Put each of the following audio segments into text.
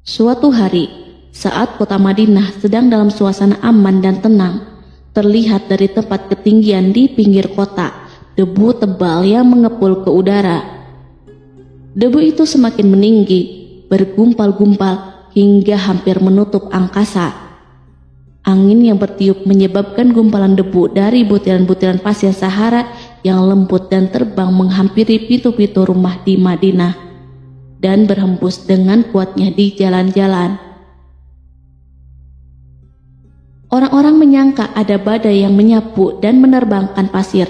Suatu hari, saat kota Madinah sedang dalam suasana aman dan tenang, terlihat dari tempat ketinggian di pinggir kota debu tebal yang mengepul ke udara. Debu itu semakin meninggi, bergumpal-gumpal hingga hampir menutup angkasa. Angin yang bertiup menyebabkan gumpalan debu dari butiran-butiran pasir Sahara yang lembut dan terbang menghampiri pintu-pintu rumah di Madinah dan berhembus dengan kuatnya di jalan-jalan. Orang-orang menyangka ada badai yang menyapu dan menerbangkan pasir,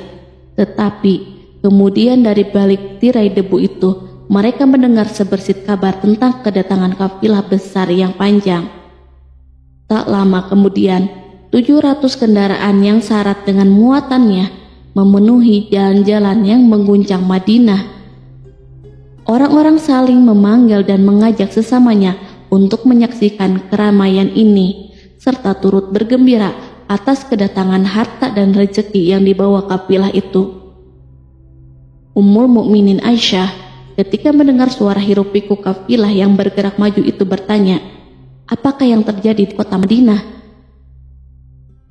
tetapi kemudian dari balik tirai debu itu mereka mendengar sebersit kabar tentang kedatangan kafilah besar yang panjang. Tak lama kemudian, 700 kendaraan yang syarat dengan muatannya memenuhi jalan-jalan yang mengguncang Madinah. Orang-orang saling memanggil dan mengajak sesamanya untuk menyaksikan keramaian ini, serta turut bergembira atas kedatangan harta dan rezeki yang dibawa kafilah itu. Ummul Mukminin Aisyah ketika mendengar suara hiruk-pikuk kafilah yang bergerak maju itu bertanya, "Apakah yang terjadi di kota Madinah?"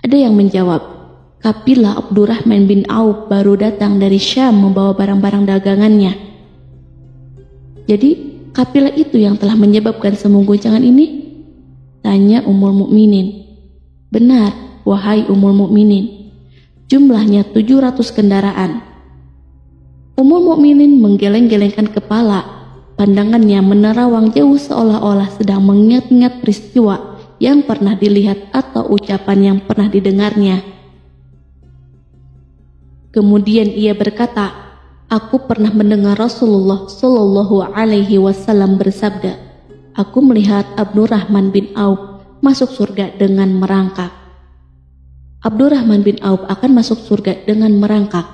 Ada yang menjawab, "Kafilah Abdurrahman bin Auf baru datang dari Syam membawa barang-barang dagangannya." "Jadi, kafilah itu yang telah menyebabkan semua guncangan ini?" tanya Ummul Mukminin. "Benar, wahai Ummul Mukminin. Jumlahnya 700 kendaraan." Ummul Mukminin menggeleng-gelengkan kepala. Pandangannya menerawang jauh seolah-olah sedang mengingat-ingat peristiwa yang pernah dilihat atau ucapan yang pernah didengarnya. Kemudian ia berkata, "Aku pernah mendengar Rasulullah Shallallahu Alaihi Wasallam bersabda, aku melihat Abdurrahman bin Auf masuk surga dengan merangkak." Abdurrahman bin Auf akan masuk surga dengan merangkak.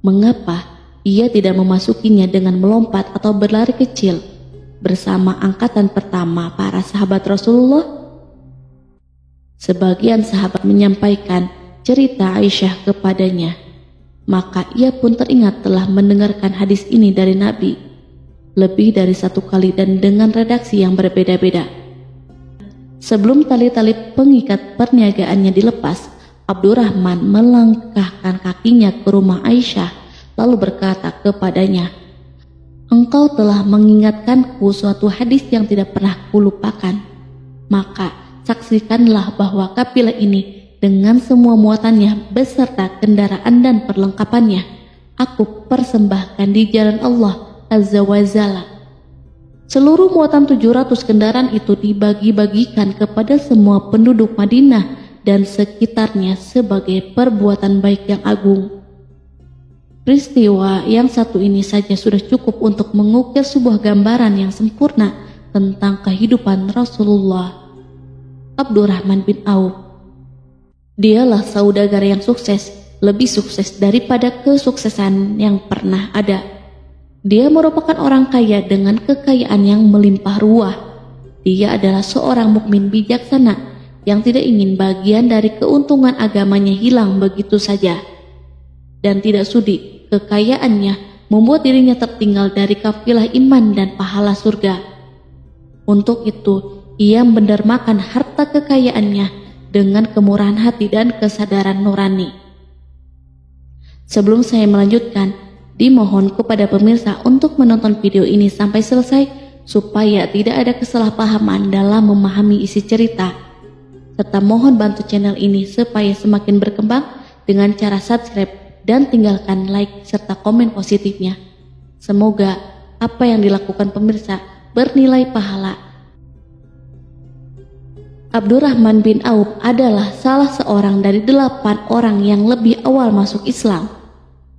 Mengapa ia tidak memasukinya dengan melompat atau berlari kecil bersama angkatan pertama para sahabat Rasulullah? Sebagian sahabat menyampaikan cerita Aisyah kepadanya, maka ia pun teringat telah mendengarkan hadis ini dari Nabi lebih dari satu kali dan dengan redaksi yang berbeda-beda. Sebelum tali-tali pengikat perniagaannya dilepas, Abdurrahman melangkahkan kakinya ke rumah Aisyah lalu berkata kepadanya, "Engkau telah mengingatkanku suatu hadis yang tidak pernah kulupakan. Maka saksikanlah bahwa kafilah ini dengan semua muatannya beserta kendaraan dan perlengkapannya aku persembahkan di jalan Allah Azza wa Jalla." Seluruh muatan 700 kendaraan itu dibagi-bagikan kepada semua penduduk Madinah dan sekitarnya sebagai perbuatan baik yang agung. Peristiwa yang satu ini saja sudah cukup untuk mengukir sebuah gambaran yang sempurna tentang kehidupan Rasulullah. Abdurrahman bin Auf, dialah saudagar yang sukses, lebih sukses daripada kesuksesan yang pernah ada. Dia merupakan orang kaya dengan kekayaan yang melimpah ruah. Dia adalah seorang mukmin bijaksana yang tidak ingin bagian dari keuntungan agamanya hilang begitu saja, dan tidak sudi kekayaannya membuat dirinya tertinggal dari kafilah iman dan pahala surga. Untuk itu, ia mendermakan harta kekayaannya dengan kemurahan hati dan kesadaran nurani. Sebelum saya melanjutkan, dimohon kepada pemirsa untuk menonton video ini sampai selesai supaya tidak ada kesalahpahaman dalam memahami isi cerita, serta mohon bantu channel ini supaya semakin berkembang dengan cara subscribe dan tinggalkan like serta komen positifnya. Semoga apa yang dilakukan pemirsa bernilai pahala. Abdurrahman bin Auf adalah salah seorang dari 8 orang yang lebih awal masuk Islam.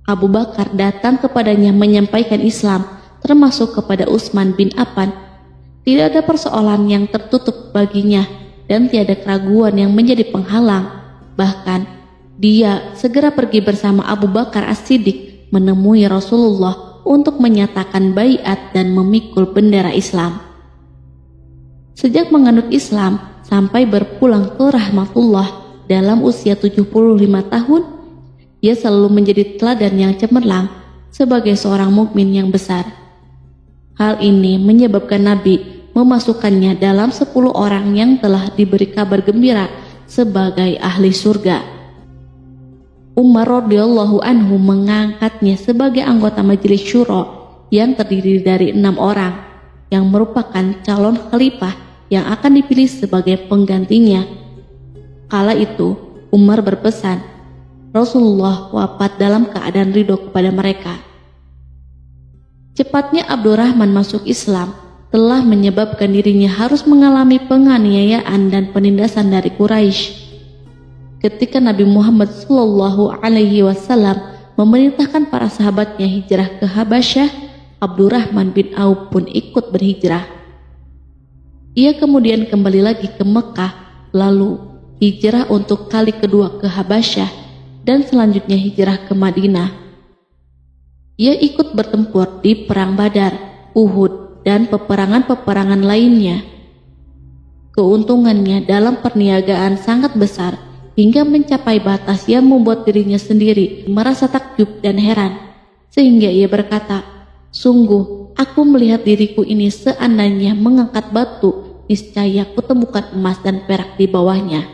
Abu Bakar datang kepadanya menyampaikan Islam, termasuk kepada Utsman bin Affan. Tidak ada persoalan yang tertutup baginya dan tiada keraguan yang menjadi penghalang. Bahkan dia segera pergi bersama Abu Bakar As-Siddiq menemui Rasulullah untuk menyatakan baiat dan memikul bendera Islam. Sejak menganut Islam sampai berpulang ke rahmatullah dalam usia 75 tahun, dia selalu menjadi teladan yang cemerlang sebagai seorang mukmin yang besar. Hal ini menyebabkan Nabi memasukkannya dalam 10 orang yang telah diberi kabar gembira sebagai ahli surga. Umar radhiyallahu anhu mengangkatnya sebagai anggota majelis syuro yang terdiri dari 6 orang yang merupakan calon khalifah yang akan dipilih sebagai penggantinya. Kala itu Umar berpesan, Rasulullah wafat dalam keadaan ridho kepada mereka. Cepatnya Abdurrahman masuk Islam telah menyebabkan dirinya harus mengalami penganiayaan dan penindasan dari Quraisy. Ketika Nabi Muhammad SAW memerintahkan para sahabatnya hijrah ke Habasyah, Abdurrahman bin Auf pun ikut berhijrah. Ia kemudian kembali lagi ke Mekah, lalu hijrah untuk kali kedua ke Habasyah, dan selanjutnya hijrah ke Madinah. Ia ikut bertempur di Perang Badar, Uhud, dan peperangan-peperangan lainnya. Keuntungannya dalam perniagaan sangat besar hingga mencapai batas yang membuat dirinya sendiri merasa takjub dan heran, sehingga ia berkata, "Sungguh, aku melihat diriku ini seandainya mengangkat batu, niscaya kutemukan emas dan perak di bawahnya."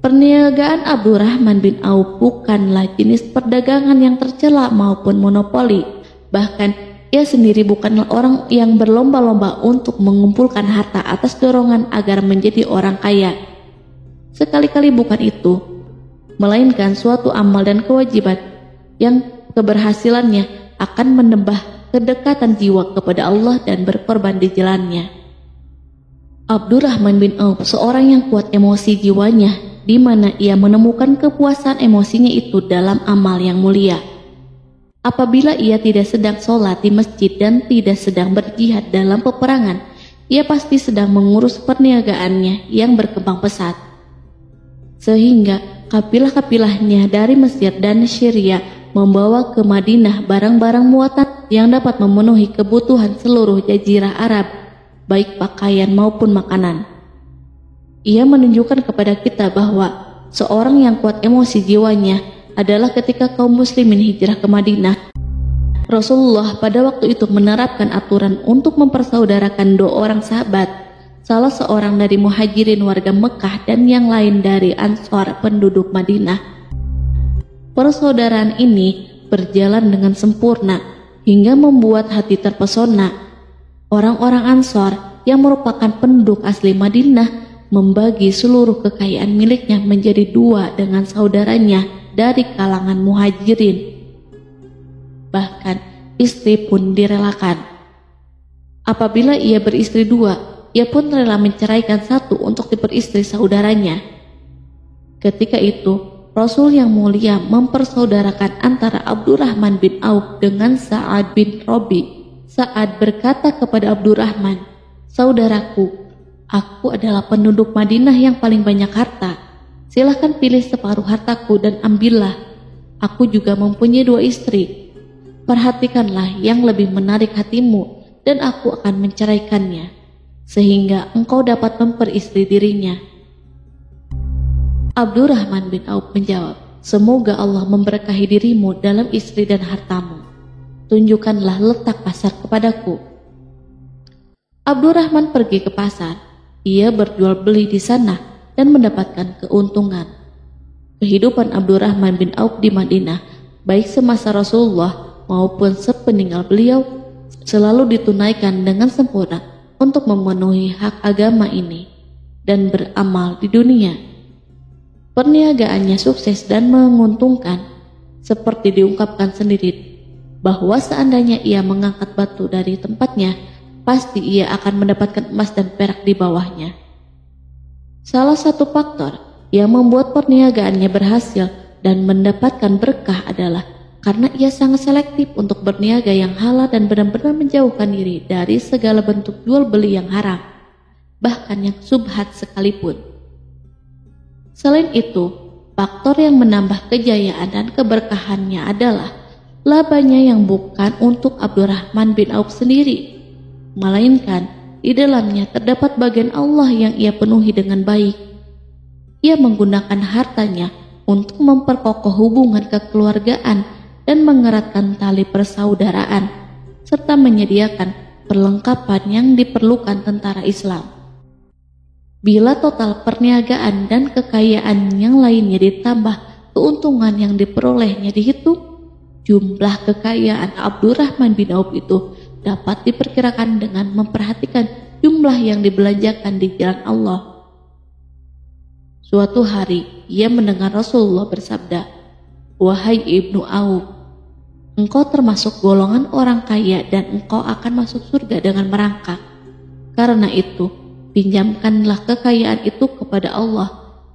Perniagaan Abdurrahman bin Auf bukanlah jenis perdagangan yang tercela maupun monopoli. Bahkan ia sendiri bukanlah orang yang berlomba-lomba untuk mengumpulkan harta atas dorongan agar menjadi orang kaya. Sekali-kali bukan itu, melainkan suatu amal dan kewajiban yang keberhasilannya akan menambah kedekatan jiwa kepada Allah dan berkorban di jalannya. Abdurrahman bin Auf seorang yang kuat emosi jiwanya, di mana ia menemukan kepuasan emosinya itu dalam amal yang mulia. Apabila ia tidak sedang sholat di masjid dan tidak sedang berjihad dalam peperangan, ia pasti sedang mengurus perniagaannya yang berkembang pesat. Sehingga kapilah-kapilahnya dari Mesir dan Syria membawa ke Madinah barang-barang muatan yang dapat memenuhi kebutuhan seluruh jazirah Arab, baik pakaian maupun makanan. Ia menunjukkan kepada kita bahwa seorang yang kuat emosi jiwanya adalah ketika kaum muslimin hijrah ke Madinah. Rasulullah pada waktu itu menerapkan aturan untuk mempersaudarakan 2 orang sahabat, salah seorang dari muhajirin warga Mekah dan yang lain dari Ansor penduduk Madinah. Persaudaraan ini berjalan dengan sempurna hingga membuat hati terpesona. Orang-orang Ansor yang merupakan penduduk asli Madinah membagi seluruh kekayaan miliknya menjadi 2 dengan saudaranya dari kalangan muhajirin. Bahkan istri pun direlakan. Apabila ia beristri 2, ia pun rela menceraikan 1 untuk diperistri saudaranya. Ketika itu Rasul yang mulia mempersaudarakan antara Abdurrahman bin Auf dengan Sa'ad bin Rabi. Sa'ad berkata kepada Abdurrahman, "Saudaraku, aku adalah penduduk Madinah yang paling banyak harta. Silahkan pilih separuh hartaku dan ambillah. Aku juga mempunyai 2 istri. Perhatikanlah yang lebih menarik hatimu dan aku akan menceraikannya, sehingga engkau dapat memperistri dirinya." Abdurrahman bin Auf menjawab, "Semoga Allah memberkahi dirimu dalam istri dan hartamu. Tunjukkanlah letak pasar kepadaku." Abdurrahman pergi ke pasar. Ia berjual beli di sana dan mendapatkan keuntungan. Kehidupan Abdurrahman bin Auf di Madinah, baik semasa Rasulullah maupun sepeninggal beliau, selalu ditunaikan dengan sempurna untuk memenuhi hak agama ini dan beramal di dunia. Perniagaannya sukses dan menguntungkan, seperti diungkapkan sendiri bahwa seandainya ia mengangkat batu dari tempatnya, pasti ia akan mendapatkan emas dan perak di bawahnya. Salah satu faktor yang membuat perniagaannya berhasil dan mendapatkan berkah adalah karena ia sangat selektif untuk berniaga yang halal dan benar-benar menjauhkan diri dari segala bentuk jual beli yang haram, bahkan yang subhat sekalipun. Selain itu, faktor yang menambah kejayaan dan keberkahannya adalah labanya yang bukan untuk Abdurrahman bin Auf sendiri, melainkan di dalamnya terdapat bagian Allah yang ia penuhi dengan baik. Ia menggunakan hartanya untuk memperkokoh hubungan kekeluargaan dan mengeratkan tali persaudaraan, serta menyediakan perlengkapan yang diperlukan tentara Islam. Bila total perniagaan dan kekayaan yang lainnya ditambah keuntungan yang diperolehnya dihitung, jumlah kekayaan Abdurrahman bin Auf itu dapat diperkirakan dengan memperhatikan jumlah yang dibelanjakan di jalan Allah. Suatu hari ia mendengar Rasulullah bersabda, "Wahai Ibnu Auf, engkau termasuk golongan orang kaya dan engkau akan masuk surga dengan merangkak. Karena itu, pinjamkanlah kekayaan itu kepada Allah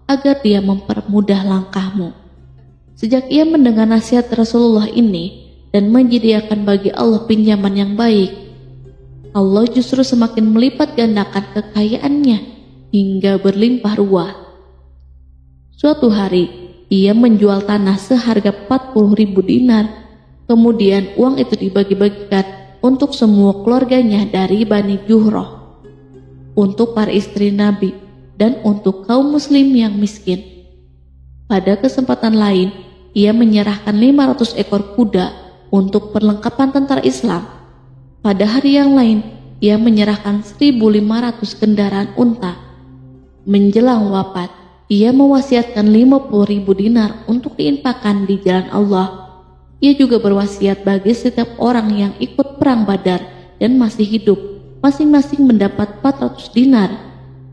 agar Dia mempermudah langkahmu." Sejak ia mendengar nasihat Rasulullah ini dan menyediakan bagi Allah pinjaman yang baik, Allah justru semakin melipat gandakan kekayaannya hingga berlimpah ruah. Suatu hari, ia menjual tanah seharga 40.000 dinar. Kemudian uang itu dibagi-bagikan untuk semua keluarganya dari Bani Juhroh, untuk para istri Nabi, dan untuk kaum muslim yang miskin. Pada kesempatan lain, ia menyerahkan 500 ekor kuda untuk perlengkapan tentara Islam. Pada hari yang lain, ia menyerahkan 1.500 kendaraan unta. Menjelang wafat, ia mewasiatkan 50.000 dinar untuk diinfakkan di jalan Allah. Ia juga berwasiat bagi setiap orang yang ikut perang Badar dan masih hidup, masing-masing mendapat 400 dinar.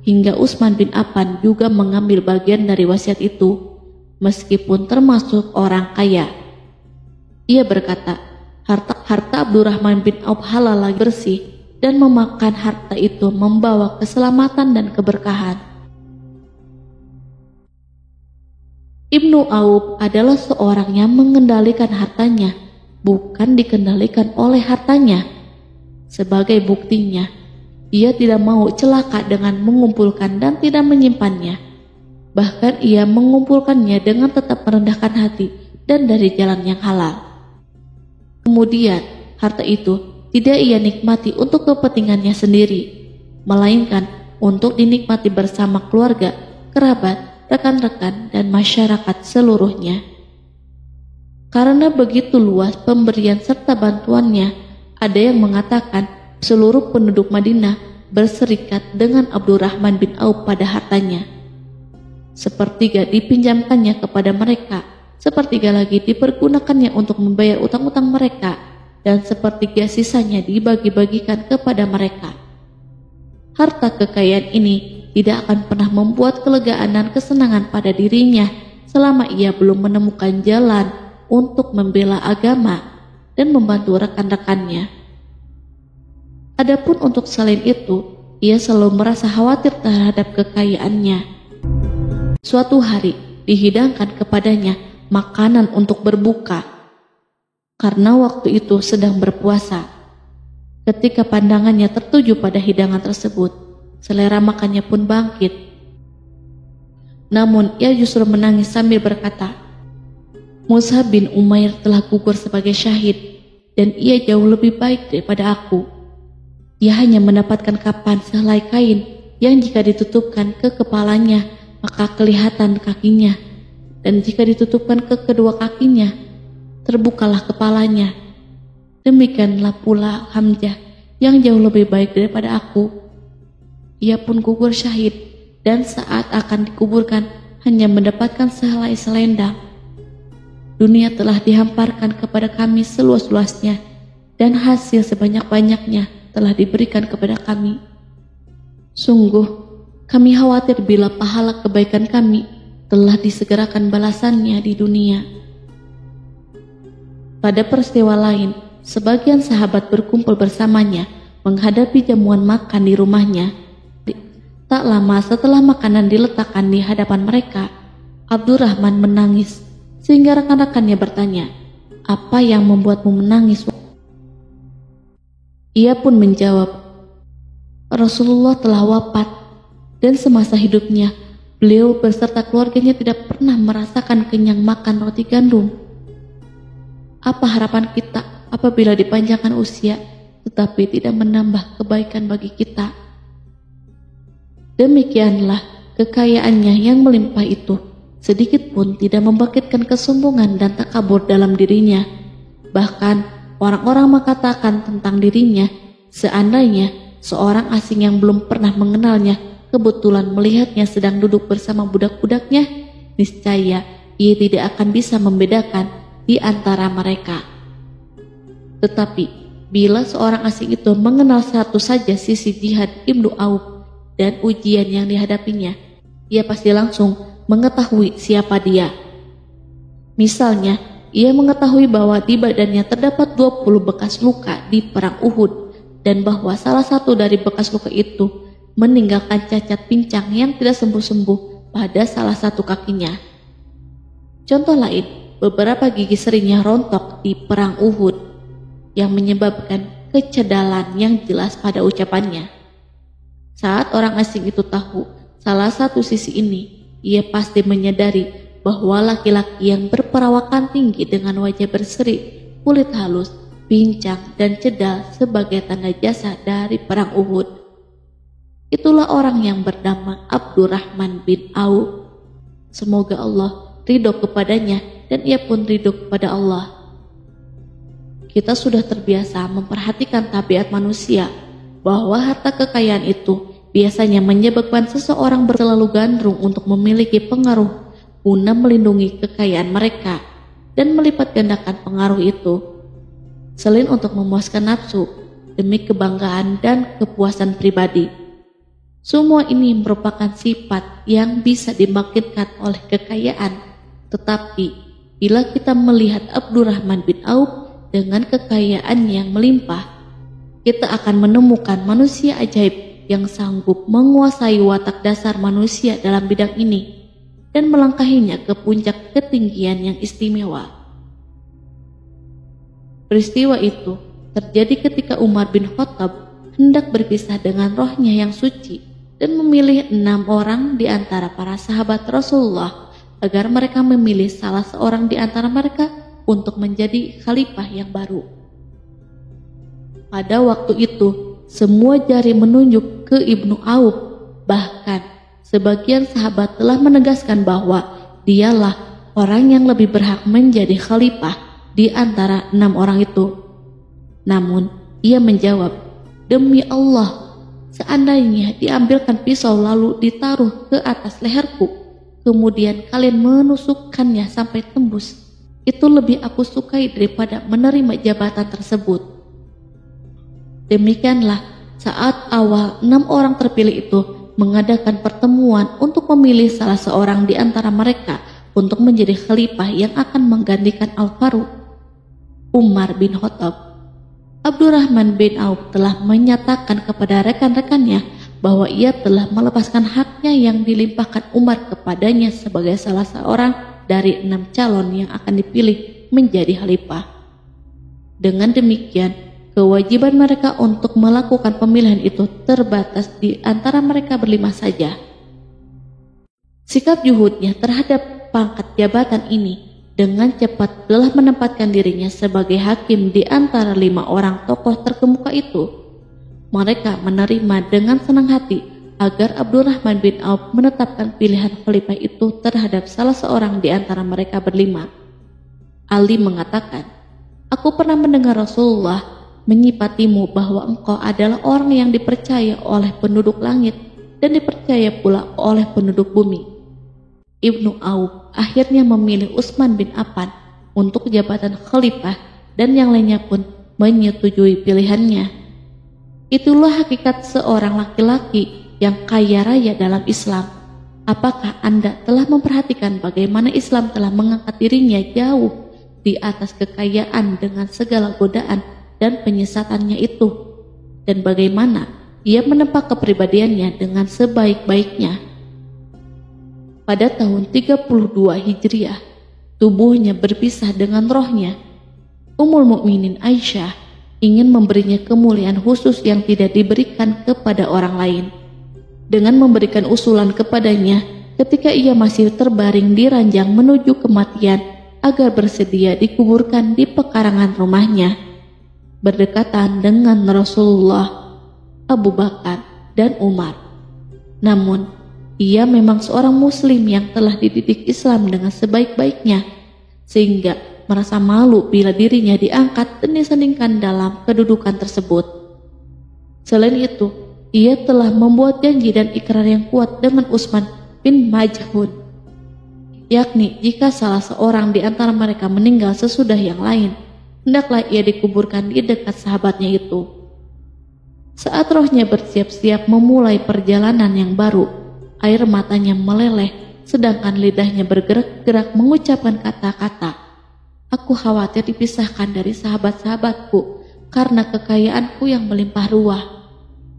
Hingga Utsman bin Affan juga mengambil bagian dari wasiat itu, meskipun termasuk orang kaya. Ia berkata, harta Abdurrahman bin Auf halal lagi bersih, dan memakan harta itu membawa keselamatan dan keberkahan. Ibnu Auf adalah seorang yang mengendalikan hartanya, bukan dikendalikan oleh hartanya. Sebagai buktinya, ia tidak mau celaka dengan mengumpulkan dan tidak menyimpannya. Bahkan ia mengumpulkannya dengan tetap merendahkan hati dan dari jalan yang halal. Kemudian, harta itu tidak ia nikmati untuk kepentingannya sendiri, melainkan untuk dinikmati bersama keluarga, kerabat, rekan-rekan, dan masyarakat seluruhnya. Karena begitu luas pemberian serta bantuannya, ada yang mengatakan seluruh penduduk Madinah berserikat dengan Abdurrahman bin Auf pada hartanya. Sepertiga dipinjamkannya kepada mereka, sepertiga lagi dipergunakannya untuk membayar utang-utang mereka, dan sepertiga sisanya dibagi-bagikan kepada mereka. Harta kekayaan ini tidak akan pernah membuat kelegaan dan kesenangan pada dirinya selama ia belum menemukan jalan untuk membela agama dan membantu rekan-rekannya. Adapun untuk selain itu, ia selalu merasa khawatir terhadap kekayaannya. Suatu hari dihidangkan kepadanya makanan untuk berbuka, karena waktu itu sedang berpuasa. Ketika pandangannya tertuju pada hidangan tersebut, selera makannya pun bangkit. Namun ia justru menangis sambil berkata, "Mus'ab bin Umair telah gugur sebagai syahid, dan ia jauh lebih baik daripada aku. Ia hanya mendapatkan kapan sehelai kain yang jika ditutupkan ke kepalanya maka kelihatan kakinya, dan jika ditutupkan ke kedua kakinya terbukalah kepalanya. Demikianlah pula Hamzah yang jauh lebih baik daripada aku. Ia pun gugur syahid, dan saat akan dikuburkan hanya mendapatkan sehelai selendang. Dunia telah dihamparkan kepada kami seluas-luasnya, dan hasil sebanyak-banyaknya telah diberikan kepada kami. Sungguh, kami khawatir bila pahala kebaikan kami telah disegerakan balasannya di dunia." Pada peristiwa lain, sebagian sahabat berkumpul bersamanya menghadapi jamuan makan di rumahnya. Tak lama setelah makanan diletakkan di hadapan mereka, Abdurrahman menangis, sehingga rekan-rekannya bertanya, "Apa yang membuatmu menangis?" Ia pun menjawab, "Rasulullah telah wafat, dan semasa hidupnya, beliau beserta keluarganya tidak pernah merasakan kenyang makan roti gandum. Apa harapan kita apabila dipanjangkan usia, tetapi tidak menambah kebaikan bagi kita?" Demikianlah kekayaannya yang melimpah itu sedikit pun tidak membangkitkan kesombongan dan takabur dalam dirinya. Bahkan orang-orang mengatakan tentang dirinya, seandainya seorang asing yang belum pernah mengenalnya kebetulan melihatnya sedang duduk bersama budak-budaknya, niscaya ia tidak akan bisa membedakan di antara mereka. Tetapi bila seorang asing itu mengenal satu saja sisi jihad Ibnu Auf dan ujian yang dihadapinya, ia pasti langsung mengetahui siapa dia. Misalnya, ia mengetahui bahwa di badannya terdapat 20 bekas luka di perang Uhud dan bahwa salah satu dari bekas luka itu meninggalkan cacat pincang yang tidak sembuh-sembuh pada salah satu kakinya. Contoh lain, beberapa gigi serinya rontok di perang Uhud yang menyebabkan kecedalan yang jelas pada ucapannya. Saat orang asing itu tahu salah satu sisi ini, ia pasti menyadari bahwa laki-laki yang berperawakan tinggi dengan wajah berseri, kulit halus, pincang, dan cedal sebagai tanda jasa dari perang Uhud. Itulah orang yang bernama Abdurrahman bin Auf. Semoga Allah ridho kepadanya dan ia pun ridho kepada Allah. Kita sudah terbiasa memperhatikan tabiat manusia bahwa harta kekayaan itu biasanya menyebabkan seseorang berlalu gandrung untuk memiliki pengaruh guna melindungi kekayaan mereka dan melipat gandakan pengaruh itu. Selain untuk memuaskan nafsu demi kebanggaan dan kepuasan pribadi. Semua ini merupakan sifat yang bisa dibangkitkan oleh kekayaan. Tetapi bila kita melihat Abdurrahman bin Auf dengan kekayaan yang melimpah, kita akan menemukan manusia ajaib yang sanggup menguasai watak dasar manusia dalam bidang ini dan melangkahinya ke puncak ketinggian yang istimewa. Peristiwa itu terjadi ketika Umar bin Khattab hendak berpisah dengan rohnya yang suci dan memilih 6 orang di antara para sahabat Rasulullah agar mereka memilih salah seorang di antara mereka untuk menjadi khalifah yang baru. Pada waktu itu, semua jari menunjuk ke Ibnu Auf. Bahkan, sebagian sahabat telah menegaskan bahwa dialah orang yang lebih berhak menjadi khalifah di antara 6 orang itu. Namun, ia menjawab, "Demi Allah, seandainya diambilkan pisau lalu ditaruh ke atas leherku, kemudian kalian menusukkannya sampai tembus, itu lebih aku sukai daripada menerima jabatan tersebut." Demikianlah saat awal 6 orang terpilih itu mengadakan pertemuan untuk memilih salah seorang di antara mereka untuk menjadi khalifah yang akan menggantikan Al-Faruq, Umar bin Khattab. Abdurrahman bin Auf telah menyatakan kepada rekan-rekannya bahwa ia telah melepaskan haknya yang dilimpahkan Umar kepadanya sebagai salah seorang dari 6 calon yang akan dipilih menjadi khalifah. Dengan demikian, kewajiban mereka untuk melakukan pemilihan itu terbatas di antara mereka berlima saja. Sikap juhudnya terhadap pangkat jabatan ini dengan cepat telah menempatkan dirinya sebagai hakim di antara 5 orang tokoh terkemuka itu. Mereka menerima dengan senang hati agar Abdurrahman bin Auf menetapkan pilihan khalifah itu terhadap salah seorang di antara mereka berlima. Ali mengatakan, "Aku pernah mendengar Rasulullah menyipatimu bahwa engkau adalah orang yang dipercaya oleh penduduk langit dan dipercaya pula oleh penduduk bumi." Ibnu Auf akhirnya memilih Utsman bin Affan untuk jabatan khalifah dan yang lainnya pun menyetujui pilihannya. Itulah hakikat seorang laki-laki yang kaya raya dalam Islam. Apakah Anda telah memperhatikan bagaimana Islam telah mengangkat dirinya jauh di atas kekayaan dengan segala godaan dan penyesatannya itu, dan bagaimana ia menempa kepribadiannya dengan sebaik-baiknya? Pada tahun 32 Hijriah, tubuhnya berpisah dengan rohnya. Ummul Mukminin Aisyah ingin memberinya kemuliaan khusus yang tidak diberikan kepada orang lain, dengan memberikan usulan kepadanya ketika ia masih terbaring di ranjang menuju kematian agar bersedia dikuburkan di pekarangan rumahnya berdekatan dengan Rasulullah, Abu Bakar, dan Umar. Namun, ia memang seorang muslim yang telah dididik Islam dengan sebaik-baiknya, sehingga merasa malu bila dirinya diangkat dan disandingkan dalam kedudukan tersebut. Selain itu, ia telah membuat janji dan ikrar yang kuat dengan Utsman bin Maz'un, yakni jika salah seorang di antara mereka meninggal sesudah yang lain, hendaklah ia dikuburkan di dekat sahabatnya itu. Saat rohnya bersiap-siap memulai perjalanan yang baru, air matanya meleleh, sedangkan lidahnya bergerak-gerak mengucapkan kata-kata, "Aku khawatir dipisahkan dari sahabat-sahabatku karena kekayaanku yang melimpah ruah."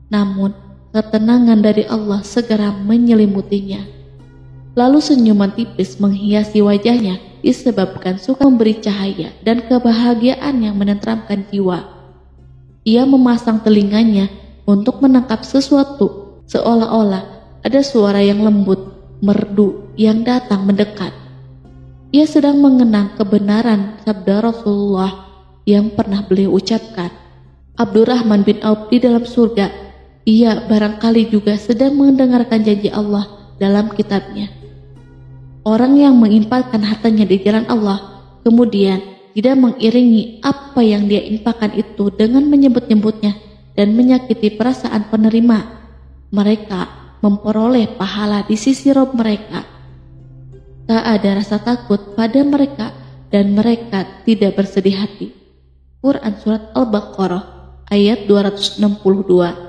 Namun, ketenangan dari Allah segera menyelimutinya. Lalu senyuman tipis menghiasi wajahnya disebabkan suka memberi cahaya dan kebahagiaan yang menenteramkan jiwa. Ia memasang telinganya untuk menangkap sesuatu, seolah-olah ada suara yang lembut, merdu yang datang mendekat. Ia sedang mengenang kebenaran sabda Rasulullah yang pernah beliau ucapkan, "Abdurrahman bin Auf di dalam surga." Ia barangkali juga sedang mendengarkan janji Allah dalam kitabnya. Orang yang menginfakkan hartanya di jalan Allah, kemudian tidak mengiringi apa yang dia infakkan itu dengan menyebut-nyebutnya dan menyakiti perasaan penerima, mereka memperoleh pahala di sisi Rob mereka. Tak ada rasa takut pada mereka dan mereka tidak bersedih hati. Quran Surat Al-Baqarah ayat 262.